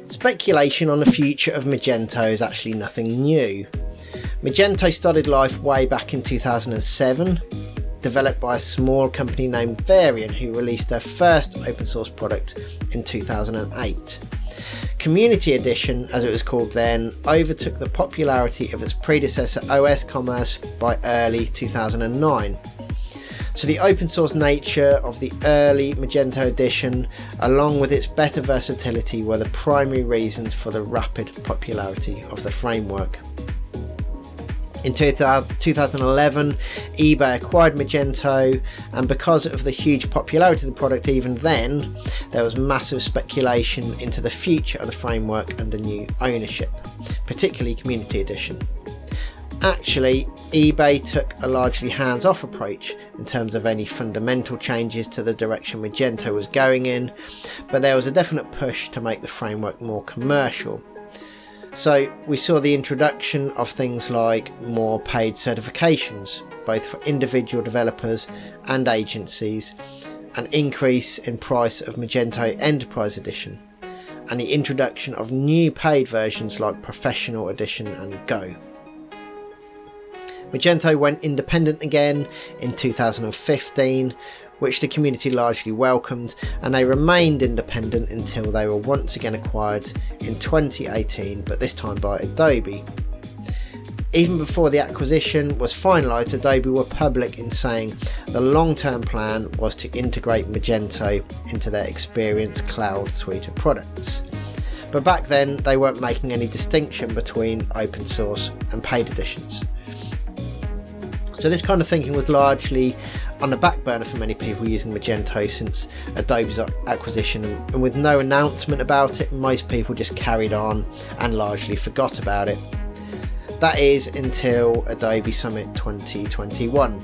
Speculation on the future of Magento is actually nothing new. Magento started life way back in 2007, developed by a small company named Variant, who released their first open source product in 2008. Community Edition, as it was called then, overtook the popularity of its predecessor OS Commerce by early 2009. So the open source nature of the early Magento edition, along with its better versatility, were the primary reasons for the rapid popularity of the framework. In 2011, eBay acquired Magento, and because of the huge popularity of the product even then, there was massive speculation into the future of the framework under new ownership, particularly Community Edition. Actually, eBay took a largely hands-off approach in terms of any fundamental changes to the direction Magento was going in, but there was a definite push to make the framework more commercial. So we saw the introduction of things like more paid certifications, both for individual developers and agencies, an increase in price of Magento Enterprise Edition, and the introduction of new paid versions like Professional Edition and Go. Magento went independent again in 2015, which the community largely welcomed, and they remained independent until they were once again acquired in 2018, but this time by Adobe. Even before the acquisition was finalised, Adobe were public in saying the long-term plan was to integrate Magento into their Experience Cloud suite of products. But back then they weren't making any distinction between open source and paid editions. So this kind of thinking was largely on the back burner for many people using Magento since Adobe's acquisition, and with no announcement about it, most people just carried on and largely forgot about it. That is until Adobe Summit 2021.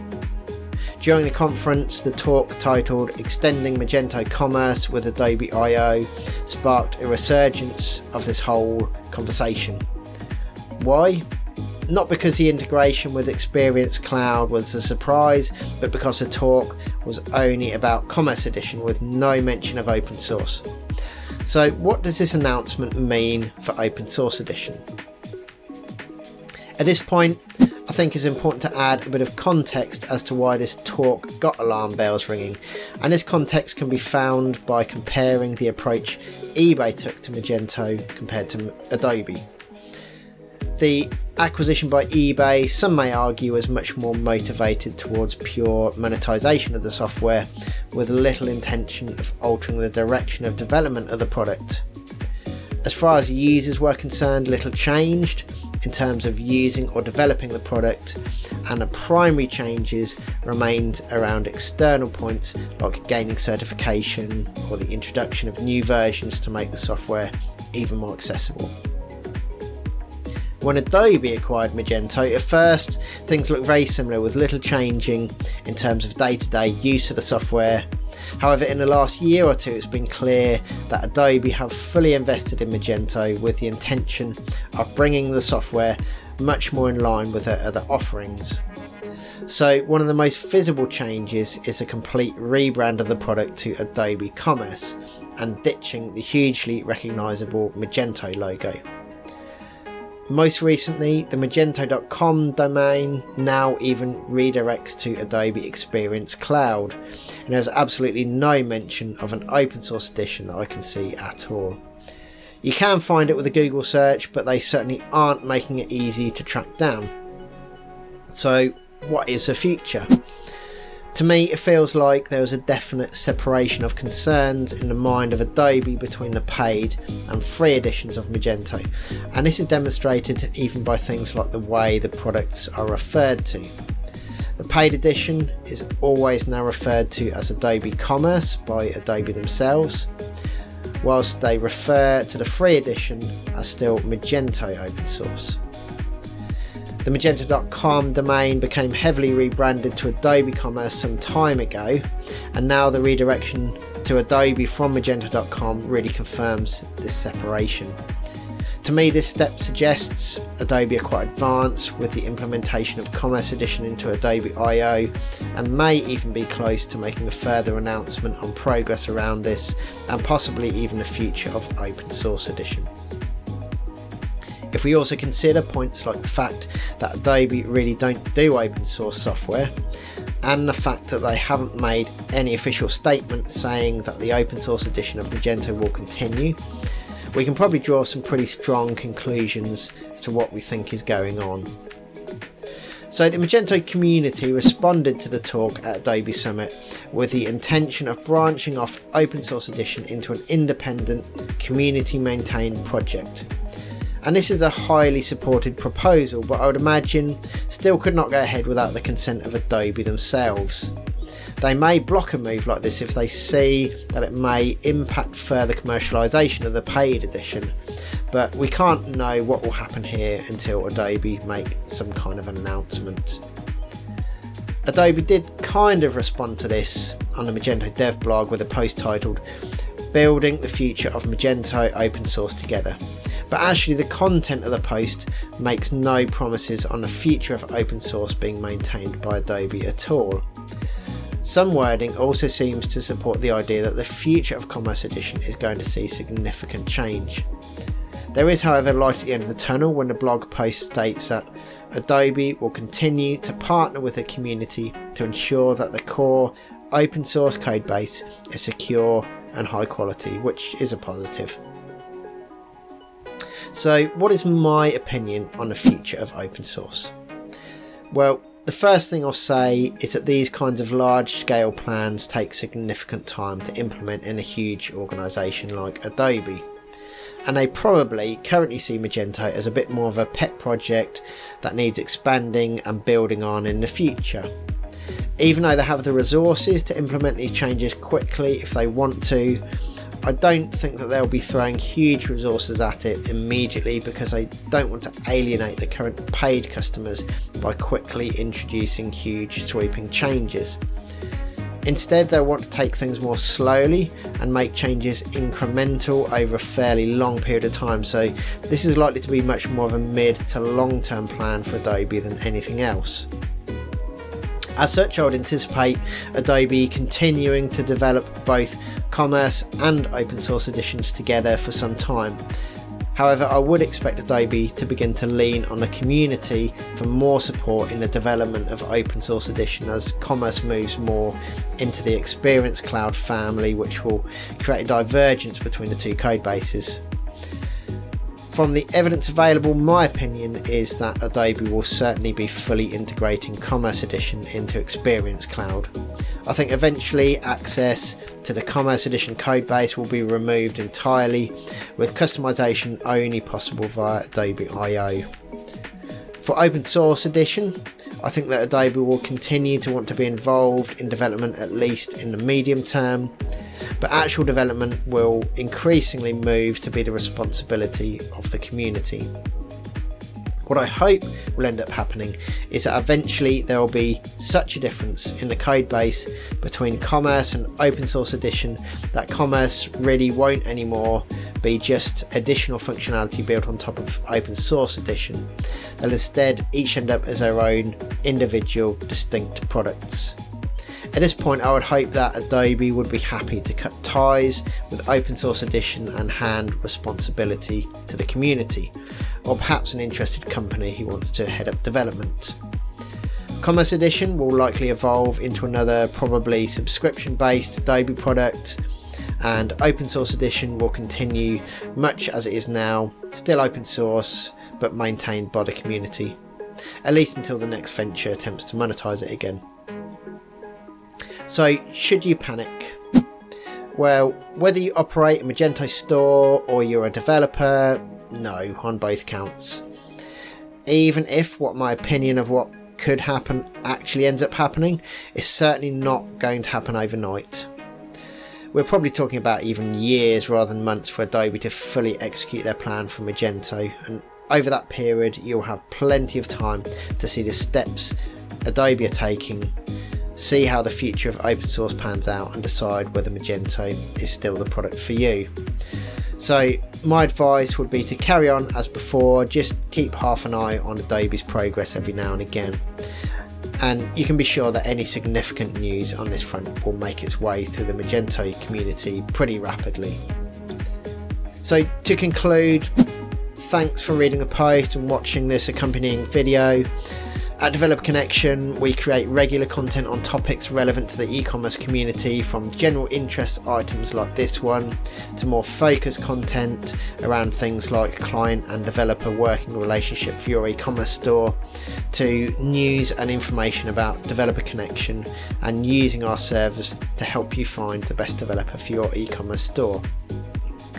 During the conference, the talk titled Extending Magento Commerce with Adobe I sparked a resurgence of this whole conversation. Why? Not because the integration with Experience Cloud was a surprise, but because the talk was only about Commerce Edition with no mention of open source. So what does this announcement mean for Open Source Edition? At this point, I think it's important to add a bit of context as to why this talk got alarm bells ringing, and this context can be found by comparing the approach eBay took to Magento compared to Adobe. The acquisition by eBay, some may argue, is much more motivated towards pure monetization of the software, with little intention of altering the direction of development of the product. As far as users were concerned, little changed in terms of using or developing the product, and the primary changes remained around external points like gaining certification or the introduction of new versions to make the software even more accessible. When Adobe acquired Magento, at first things looked very similar, with little changing in terms of day-to-day use of the software. However, in the last year or two, it's been clear that Adobe have fully invested in Magento with the intention of bringing the software much more in line with their other offerings. So one of the most visible changes is a complete rebrand of the product to Adobe Commerce and ditching the hugely recognisable Magento logo. Most recently, the Magento.com domain now even redirects to Adobe Experience Cloud, and there's absolutely no mention of an open source edition that I can see at all. You can find it with a Google search, but they certainly aren't making it easy to track down. So what is the future? To me, it feels like there was a definite separation of concerns in the mind of Adobe between the paid and free editions of Magento, and this is demonstrated even by things like the way the products are referred to. The paid edition is always now referred to as Adobe Commerce by Adobe themselves, whilst they refer to the free edition as still Magento Open Source. The Magento.com domain became heavily rebranded to Adobe Commerce some time ago, and now the redirection to Adobe from Magento.com really confirms this separation. To me, this step suggests Adobe are quite advanced with the implementation of Commerce Edition into Adobe I and may even be close to making a further announcement on progress around this and possibly even the future of Open Source Edition. If we also consider points like the fact that Adobe really don't do open source software, and the fact that they haven't made any official statement saying that the open source edition of Magento will continue, we can probably draw some pretty strong conclusions as to what we think is going on. So the Magento community responded to the talk at Adobe Summit with the intention of branching off Open Source Edition into an independent, community maintained project. And this is a highly supported proposal, but I would imagine still could not go ahead without the consent of Adobe themselves. They may block a move like this if they see that it may impact further commercialisation of the paid edition, but we can't know what will happen here until Adobe make some kind of announcement. Adobe did kind of respond to this on the Magento dev blog with a post titled "Building the Future of Magento Open Source Together." But actually the content of the post makes no promises on the future of open source being maintained by Adobe at all. Some wording also seems to support the idea that the future of Commerce Edition is going to see significant change. There is, however, light at the end of the tunnel when the blog post states that Adobe will continue to partner with the community to ensure that the core open source code base is secure and high quality, which is a positive. So what is my opinion on the future of open source? Well, the first thing I'll say is that these kinds of large scale plans take significant time to implement in a huge organisation like Adobe. And they probably currently see Magento as a bit more of a pet project that needs expanding and building on in the future. Even though they have the resources to implement these changes quickly if they want to, I don't think that they'll be throwing huge resources at it immediately because they don't want to alienate the current paid customers by quickly introducing huge sweeping changes. Instead, they'll want to take things more slowly and make changes incremental over a fairly long period of time, so this is likely to be much more of a mid to long term plan for Adobe than anything else. As such, I would anticipate Adobe continuing to develop both Commerce and Open Source editions together for some time. However, I would expect Adobe to begin to lean on the community for more support in the development of Open Source Edition as Commerce moves more into the Experience Cloud family, which will create a divergence between the two code bases. From the evidence available, my opinion is that Adobe will certainly be fully integrating Commerce Edition into Experience Cloud. I think eventually access to the Commerce Edition codebase will be removed entirely, with customization only possible via Adobe I. For Open Source Edition, I think that Adobe will continue to want to be involved in development at least in the medium term, but actual development will increasingly move to be the responsibility of the community. What I hope will end up happening is that eventually there will be such a difference in the code base between Commerce and Open Source Edition that Commerce really won't anymore be just additional functionality built on top of Open Source Edition. They'll instead each end up as their own individual distinct products. At this point, I would hope that Adobe would be happy to cut ties with Open Source Edition and hand responsibility to the community, or perhaps an interested company who wants to head up development. Commerce Edition will likely evolve into another probably subscription-based Adobe product, and Open Source Edition will continue much as it is now, still open source but maintained by the community, at least until the next venture attempts to monetize it again. So, should you panic? Well, whether you operate a Magento store or you're a developer, no, on both counts. Even if what my opinion of what could happen actually ends up happening, it's certainly not going to happen overnight. We're probably talking about even years rather than months for Adobe to fully execute their plan for Magento, and over that period you'll have plenty of time to see the steps Adobe are taking, see how the future of open source pans out, and decide whether Magento is still the product for you. So my advice would be to carry on as before, just keep half an eye on Adobe's progress every now and again. And you can be sure that any significant news on this front will make its way through the Magento community pretty rapidly. So to conclude, thanks for reading the post and watching this accompanying video. At Developer Connection, we create regular content on topics relevant to the e-commerce community, from general interest items like this one to more focused content around things like client and developer working relationship for your e-commerce store, to news and information about Developer Connection and using our service to help you find the best developer for your e-commerce store.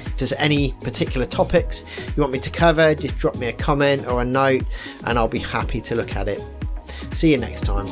If there's any particular topics you want me to cover, just drop me a comment or a note and I'll be happy to look at it. See you next time.